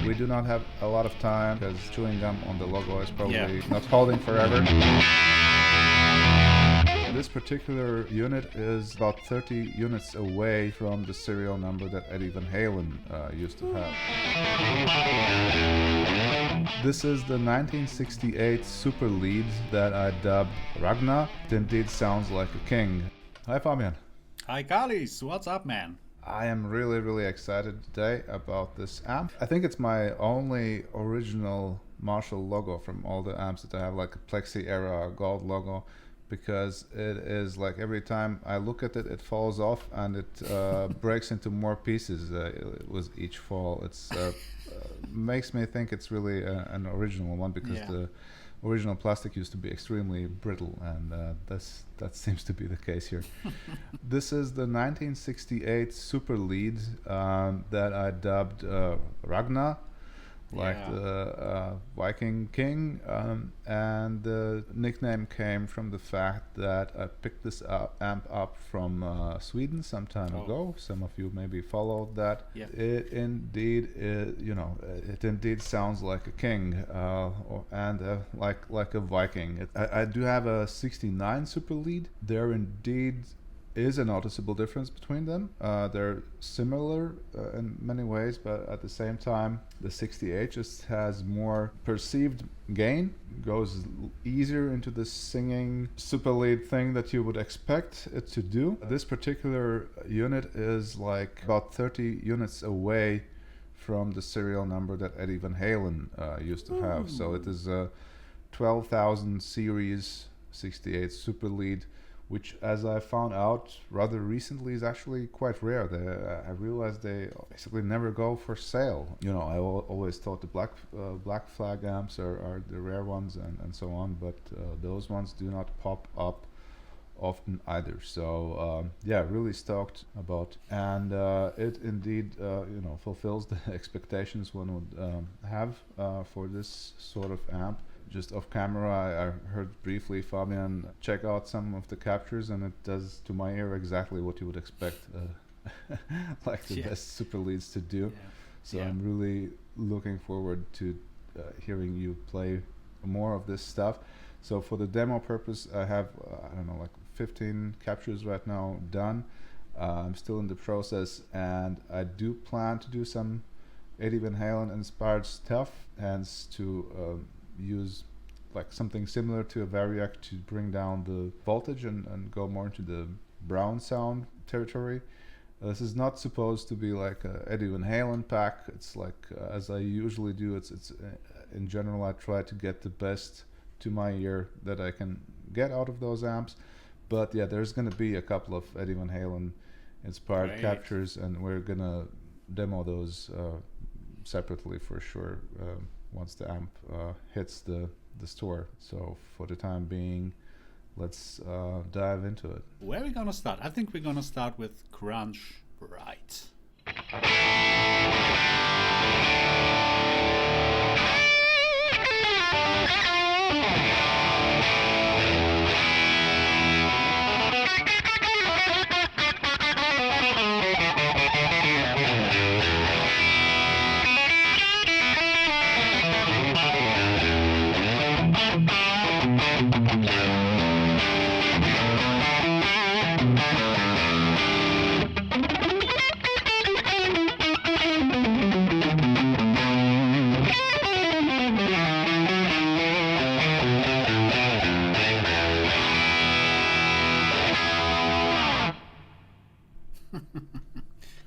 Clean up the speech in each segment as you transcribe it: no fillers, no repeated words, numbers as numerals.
We do not have a lot of time because chewing gum on the logo is probably not holding forever. This particular unit is about 30 units away from the serial number that Eddie Van Halen used to have. This is the 1968 Super Lead that I dubbed Ragna. It indeed sounds like a king. Hi Fabian. Hi Carlis, what's up man? I am really excited today about this amp. I think it's my only original Marshall logo from all the amps that I have, like a Plexi era gold logo, because it is like every time I look at it, it falls off and it breaks into more pieces with each fall. It's makes me think it's really an original one, because the original plastic used to be extremely brittle, and that seems to be the case here. This is the 1968 Super Lead that I dubbed Ragna, like the Viking king, and the nickname came from the fact that I picked this amp up from Sweden some time ago. Some of you maybe followed that. It indeed it indeed sounds like a king, and like a Viking. I do have a 69 Super Lead. There indeed is a noticeable difference between them. They're similar in many ways, but at the same time the 68 just has more perceived gain, goes easier into the singing super lead thing that you would expect it to do. This particular unit is like about 30 units away from the serial number that Eddie Van Halen used to have. So it is a 12,000 series 68 Super Lead, which, as I found out rather recently, is actually quite rare. I realized they basically never go for sale. You know, I always thought the black flag amps are the rare ones and so on, but those ones do not pop up often either. So really stoked about, and it indeed fulfills the expectations one would have for this sort of amp. Just off camera, I heard briefly Fabian check out some of the captures, and it does to my ear exactly what you would expect like the best super leads to do. So I'm really looking forward to hearing you play more of this stuff. So for the demo purpose, I have like 15 captures right now done. I'm still in the process, and I do plan to do some Eddie Van Halen inspired stuff, hence to use like something similar to a Variac to bring down the voltage and go more into the brown sound territory. This is not supposed to be like a Eddie Van Halen pack. It's like as I usually do, it's in general I try to get the best to my ear that I can get out of those amps. But there's gonna be a couple of Eddie Van Halen inspired captures, and we're gonna demo those separately for sure once the amp hits the store. So for the time being, let's dive into it. Where are we gonna start? I think we're gonna start with Crunch Right.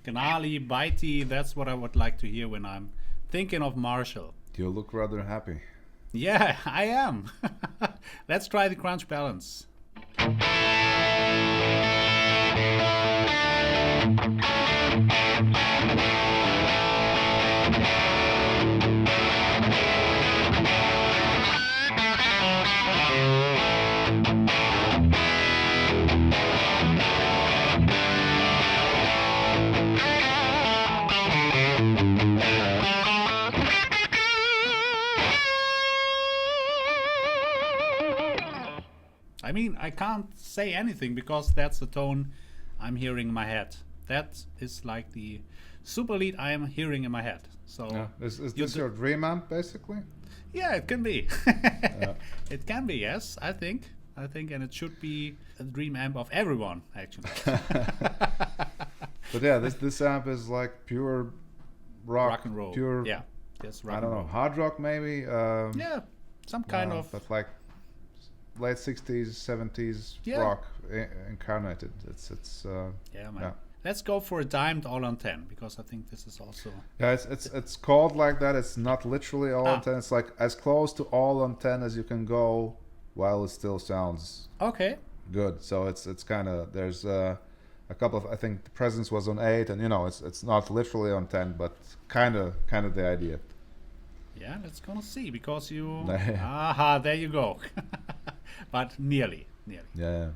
Canali, bitey, that's what I would like to hear when I'm thinking of Marshall. You look rather happy. Yeah, I am. Let's try the crunch balance. I mean, I can't say anything because that's the tone I'm hearing in my head. That is like the super lead I am hearing in my head. So Yeah. Is you this do- your dream amp, basically? yeah, it can be. It can be, yes, I think, and it should be a dream amp of everyone, actually. But yeah, this amp is like pure rock and roll. pure. Yeah, yes, rock I and don't know, roll. hard rock maybe. Yeah, some kind of. but like late 60s, 70s Yeah. rock incarnated. It's Yeah, man. yeah. Let's go for a dimed all on 10 because I think this is also. Yeah, it's called like that. It's not literally all on 10. It's like as close to all on 10 as you can go, while it still sounds Okay. good. So it's kind of there's a couple of, I think the Presence was on 8, and it's not literally on 10, but kind of the idea. Yeah, let's gonna see because you. Yeah. Aha, there you go. But nearly. Yeah.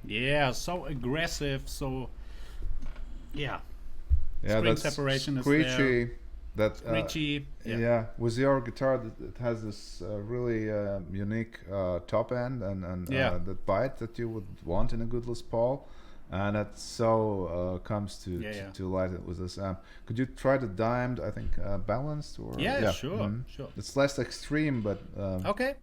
Yeah, so aggressive, so. Yeah. Yeah, Spring that's separation is screechy. That Richie. yeah. With your guitar, it has this really unique top end and Yeah. that bite that you would want in a good Les Paul, and it so comes to light with this amp. Could you try the dimed? I think balanced or Yeah, sure. It's less extreme, but Okay.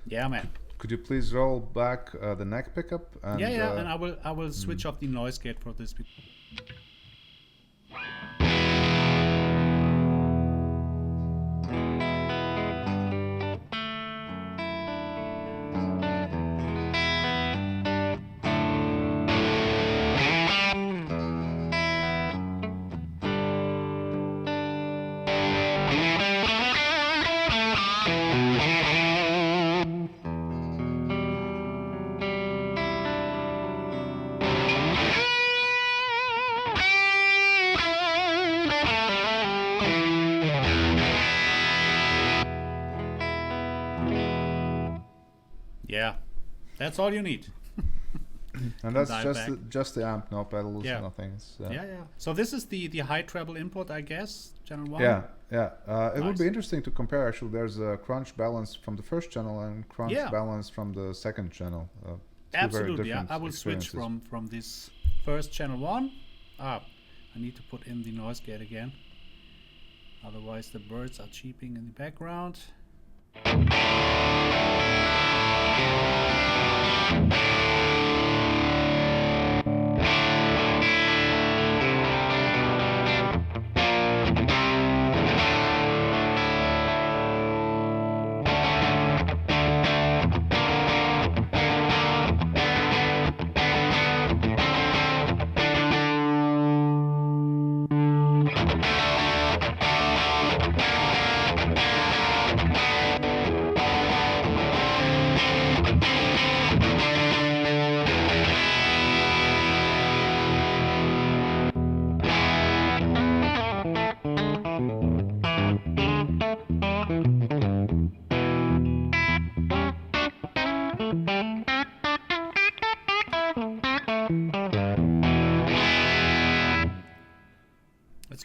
Yeah, man. could you please roll back the neck pickup? And, Yeah, and I will switch off the noise gate for this. Yeah, that's all you need. and that's dial back. just the amp, no pedals, Yeah. nothing. It's, Yeah. So this is the high treble input, I guess, channel 1. Yeah. It would Nice. be interesting to compare. Actually, there's a crunch balance from the first channel and crunch Yeah. balance from the second channel. Two Absolutely, very yeah. different I will switch experiences. from this first channel 1. I need to put in the noise gate again. Otherwise the birds are cheeping in the background.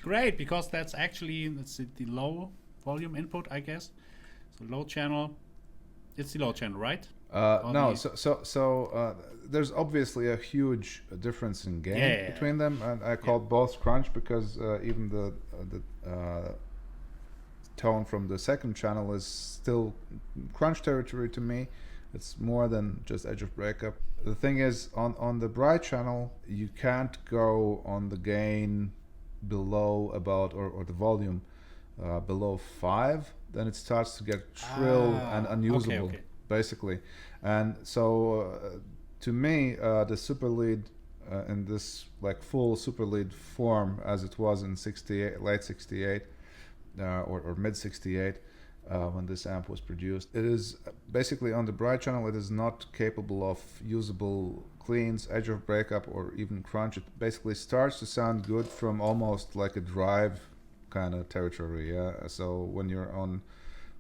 great, because that's actually the low volume input, I guess. So low channel. It's the low channel, right? No, there's obviously a huge difference in gain between them, and I called both crunch because even the tone from the second channel is still crunch territory to me. It's more than just edge of breakup. The thing is, on the bright channel, you can't go on the gain below about, or the volume below 5, then it starts to get shrill and unusable, basically. And so to me, the super lead in this like full super lead form as it was in 68, late 68 or mid 68, when this amp was produced, it is basically on the bright channel, it is not capable of usable cleans, edge of breakup, or even crunch. It basically starts to sound good from almost like a drive kind of territory. So when you're on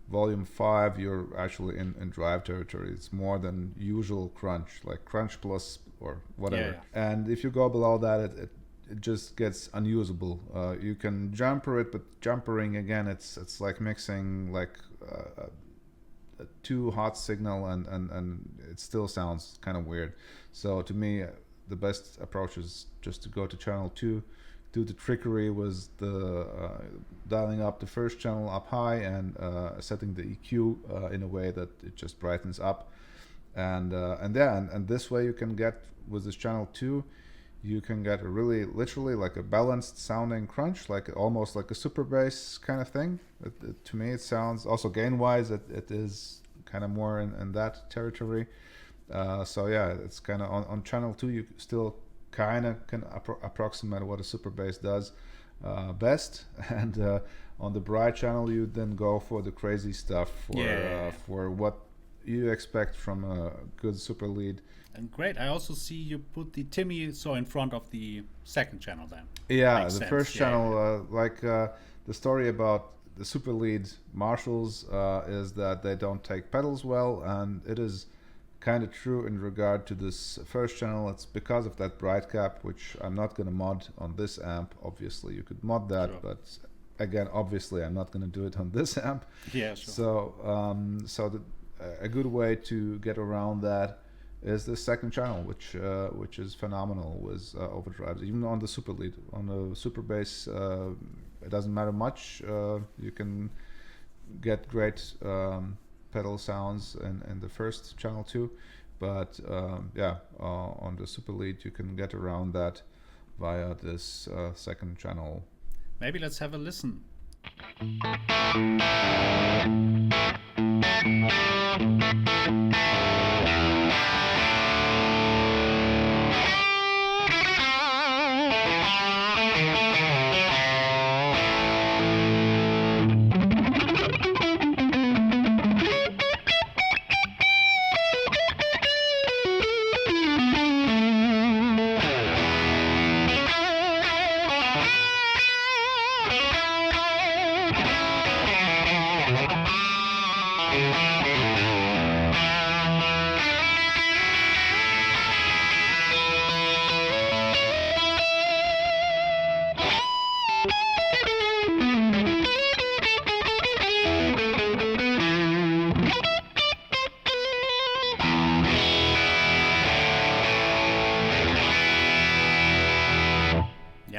volume 5, you're actually in drive territory. It's more than usual crunch, like crunch plus or whatever. And if you go below that, it just gets unusable. You can jumper it, but jumpering again, it's like mixing like a too hot signal, and it still sounds kind of weird. So to me, the best approach is just to go to channel 2. Do the trickery was the dialing up the first channel up high and setting the EQ in a way that it just brightens up, and this way you can get, with this channel 2, you can get a really literally like a balanced sounding crunch, like almost like a super bass kind of thing. To me it sounds, also gain wise, it is kind of more in that territory. So yeah, it's kind of on channel 2 you still kind of can approximate what a super bass does best, and on the bright channel you then go for the crazy stuff for what you expect from a good super lead. And great, I also see you put the Timmy in front of the second channel then. Yeah, makes the sense. First channel, the story about the super lead Marshalls is that they don't take pedals well, and it is kind of true in regard to this first channel. It's because of that bright cap, which I'm not going to mod on this amp. Obviously you could mod that, sure, but again, obviously I'm not going to do it on this amp. Yeah, sure. So a good way to get around that is the second channel, which is phenomenal with overdrives. Even on the super lead, on the super bass, it doesn't matter much. You can get great pedal sounds in the first channel too, but on the super lead you can get around that via this second channel. Maybe let's have a listen.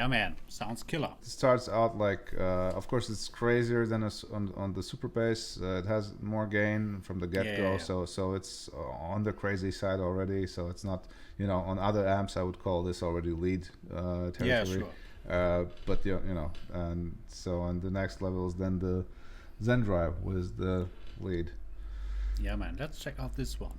Man, sounds killer. It starts out like, of course, it's crazier than on the super bass. It has more gain from the get-go, so it's on the crazy side already. So it's not, on other amps I would call this already lead territory. Yeah, sure. But and so on the next levels, then the Zen Drive was the lead. Yeah, man. Let's check out this one.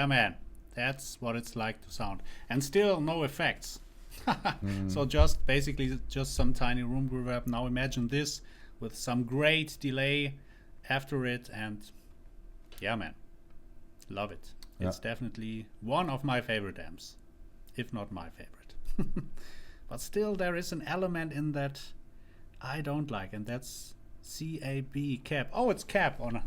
yeah, man, that's what it's like to sound. And still no effects. So just basically just some tiny room reverb. Now imagine this with some great delay after it, and yeah, man, love it. It's definitely one of my favorite amps, if not my favorite. But still there is an element in that I don't like, and that's CAB, cap. Oh, it's cap. Oh, no,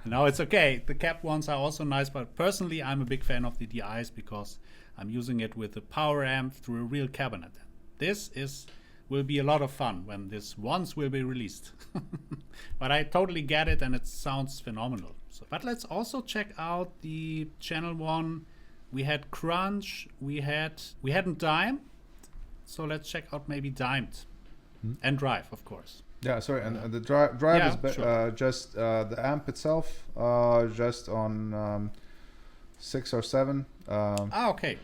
no, it's okay. The cap ones are also nice, but personally I'm a big fan of the DIs because I'm using it with a power amp through a real cabinet. This will be a lot of fun when this once will be released. But I totally get it, and it sounds phenomenal. So, but let's also check out the channel 1. We had crunch, we hadn't dime, so let's check out maybe dimed and drive, of course. Yeah, sorry, and the drive is just the amp itself, just on 6 or 7. Okay.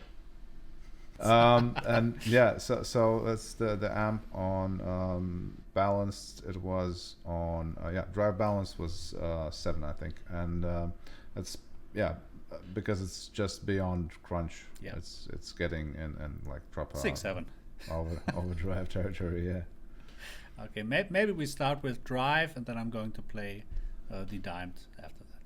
And yeah, so that's the amp on balanced. It was on drive balance was 7, I think, and it's because it's just beyond crunch. Yeah, it's getting in like proper 6-7 overdrive territory. Yeah. Okay, maybe we start with drive, and then I'm going to play the dimed after that.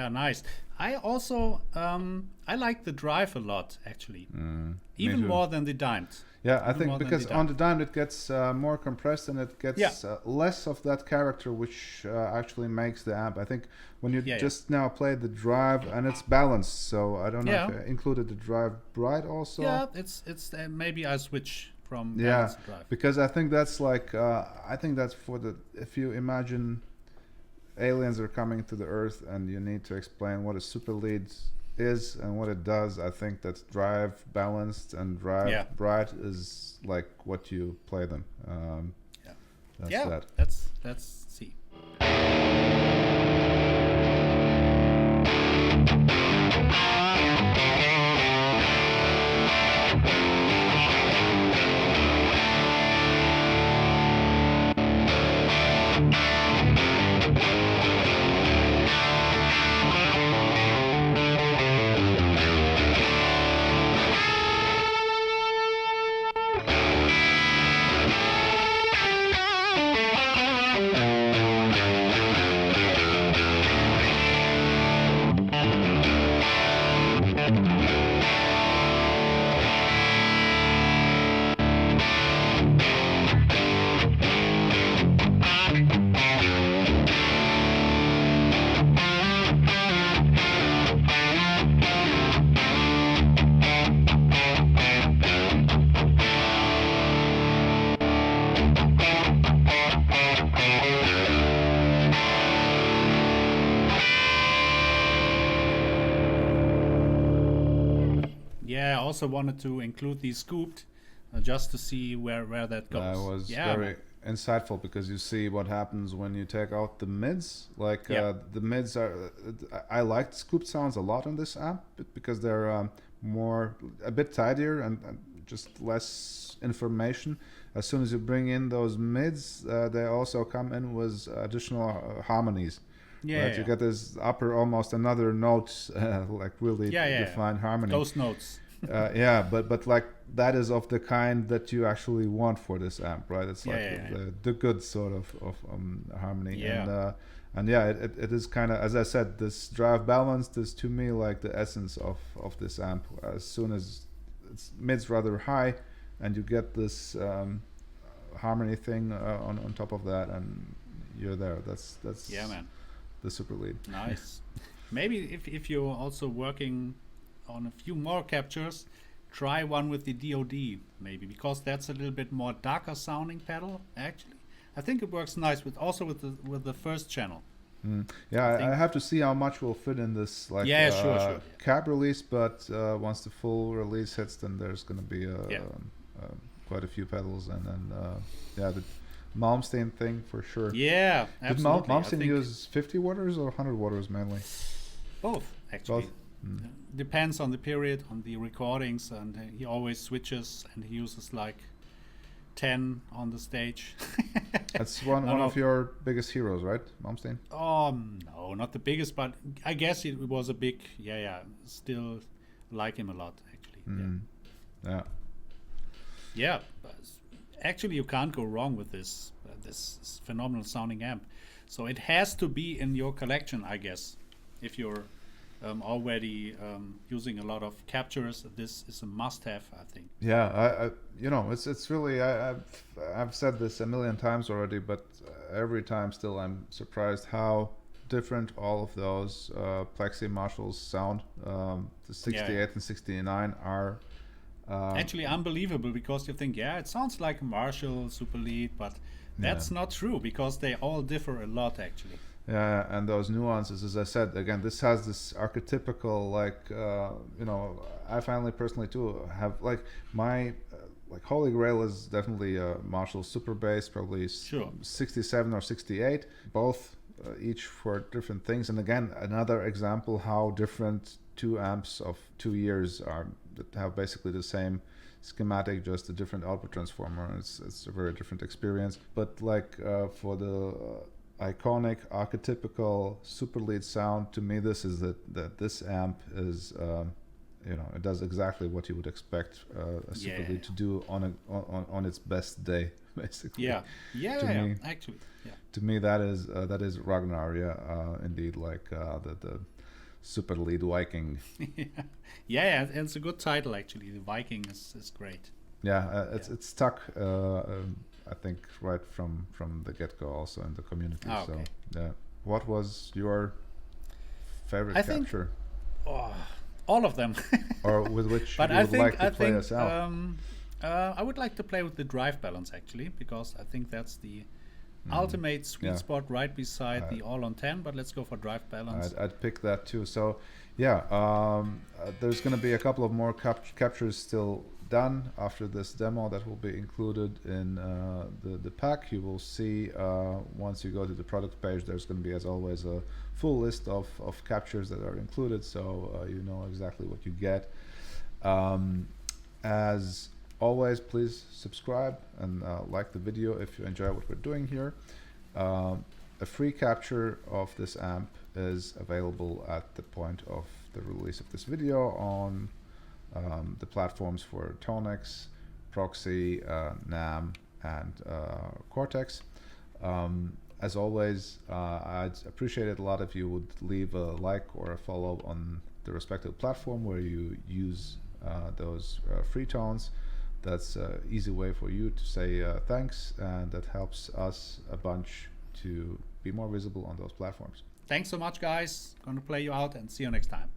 Nice. I also I like the drive a lot, actually, even more than the dimed. Yeah, I think because on the dimed it gets more compressed, and it gets less of that character, which actually makes the amp. I think when you just now played the drive, and it's balanced, so I don't know if I included the drive bright also. Yeah, it's maybe I switch from balance to drive, because I think that's like I think that's for if you imagine aliens are coming to the Earth and you need to explain what a super lead is and what it does. I think that drive balanced and drive bright is like what you play them. Let's see. I also wanted to include these scooped just to see where that goes. That was very insightful, because you see what happens when you take out the mids. Like the mids are, I like scooped sounds a lot on this amp because they're a bit tidier and just less information. As soon as you bring in those mids, they also come in with additional harmonies. You get this upper, almost another note, like really defined harmony. Those notes. But like that is of the kind that you actually want for this amp, right? It's like the good sort of harmony. And it is kind of, as I said, this drive balance is to me like the essence of this amp. As soon as it's mids rather high, and you get this harmony thing on top of that, and you're there. That's man. The super lead. Nice. maybe if you're also working on a few more captures, try one with the DoD maybe, because that's a little bit more darker sounding pedal actually. I think it works nice with the first channel. Yeah, I have to see how much will fit in this sure. cab release, but once the full release hits, then there's going to be quite a few pedals, and then the Malmsteen thing for sure. Yeah, absolutely. Did Malmsteen use 50 waters or 100 waters mainly? Both, actually. Both? Depends on the period, on the recordings, and he always switches, and he uses like 10 on the stage. That's one of your biggest heroes, right, Malmsteen? No, not the biggest, but I guess it was a big, still like him a lot, actually. Yeah, but actually you can't go wrong with this phenomenal sounding amp. So it has to be in your collection, I guess. If you're already using a lot of captures, this is a must-have, I think. Yeah, it's really, I've said this a million times already, but every time still I'm surprised how different all of those Plexi Marshalls sound. The 68 and 69 are actually unbelievable, because you think, it sounds like a Marshall Super Lead, but that's not true, because they all differ a lot actually. Yeah, and those nuances, as I said, again, this has this archetypical, I finally personally too have my Holy Grail is definitely a Marshall Super Bass, probably 67 or 68, both each for different things. And again, another example how different two amps of 2 years are, that have basically the same schematic, just a different output transformer. It's a very different experience. But for the iconic archetypical super lead sound, to me this is that this amp is it does exactly what you would expect a super lead to do on its best day, basically. Actually to me that is Ragnar, indeed, the super lead Viking. and it's a good title actually. The Viking is great. It's stuck I think right from the get-go also in the community. Okay. So what was your favorite capture? All of them. Or with which but you would like to play us out? I would like to play with the drive balance actually, because I think that's the ultimate sweet spot right beside the all on 10, but let's go for drive balance. I'd pick that too. So there's going to be a couple of more captures still done after this demo that will be included in the pack. You will see once you go to the product page, there's going to be, as always, a full list of captures that are included, so you know exactly what you get. As always, please subscribe and like the video if you enjoy what we're doing here. A free capture of this amp is available at the point of the release of this video on the platforms for ToneX, Proxy, NAM, and Cortex. As always, I'd appreciate it a lot if you would leave a like or a follow on the respective platform where you use those free tones. That's an easy way for you to say thanks, and that helps us a bunch to be more visible on those platforms. Thanks so much, guys. Gonna play you out and see you next time.